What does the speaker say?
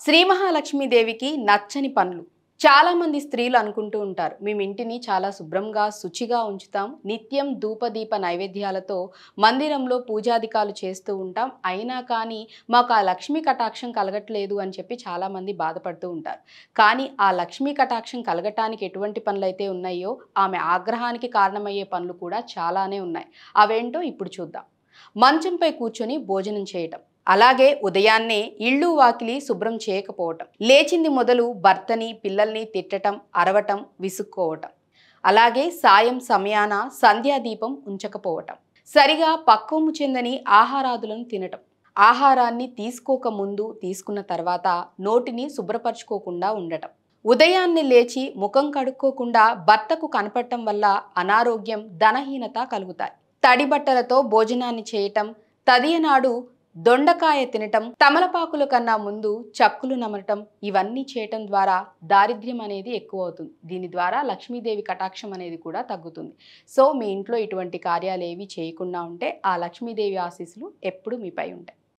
శ్రీ మహాలక్ష్మీదేవికి నచ్చని పనులు. చాలామంది స్త్రీలు అనుకుంటూ ఉంటారు, మేము ఇంటిని చాలా శుభ్రంగా శుచిగా ఉంచుతాం, నిత్యం ధూపదీప నైవేద్యాలతో మందిరంలో పూజాధికాలు చేస్తూ ఉంటాం, అయినా కానీ మాకు ఆ లక్ష్మీ కటాక్షం కలగట్లేదు అని చెప్పి చాలామంది బాధపడుతూ ఉంటారు. కానీ ఆ లక్ష్మీ కటాక్షం కలగటానికి ఎటువంటి పనులైతే ఉన్నాయో ఆమె ఆగ్రహానికి కారణమయ్యే పనులు కూడా చాలానే ఉన్నాయి. అవేంటో ఇప్పుడు చూద్దాం. మంచంపై కూర్చొని భోజనం చేయటం, అలాగే ఉదయాన్నే ఇళ్ళు వాకిలి శుభ్రం చేయకపోవటం, లేచింది మొదలు భర్తని పిల్లల్ని తిట్టటం, అరవటం, విసుక్కోవటం, అలాగే సాయం సమయాన సంధ్యాదీపం ఉంచకపోవటం, సరిగా పక్వము చెందని ఆహారాదులను తినటం, ఆహారాన్ని తీసుకోక ముందు తీసుకున్న తర్వాత నోటిని శుభ్రపరచుకోకుండా ఉండటం, ఉదయాన్నే లేచి ముఖం కడుక్కోకుండా భర్తకు కనపడటం వల్ల అనారోగ్యం, ధనహీనత కలుగుతాయి. తడి బట్టలతో భోజనాన్ని చేయటం, తదియనాడు దొండకాయ తినటం, తమలపాకుల కన్నా ముందు చక్కులు నమలటం, ఇవన్నీ చేయటం ద్వారా దారిద్ర్యం అనేది ఎక్కువ అవుతుంది. దీని ద్వారా లక్ష్మీదేవి కటాక్షం అనేది కూడా తగ్గుతుంది. సో మీ ఇంట్లో ఇటువంటి కార్యాలు ఏవి చేయకుండా ఉంటే ఆ లక్ష్మీదేవి ఆశీస్సులు ఎప్పుడు మీపై ఉంటాయి.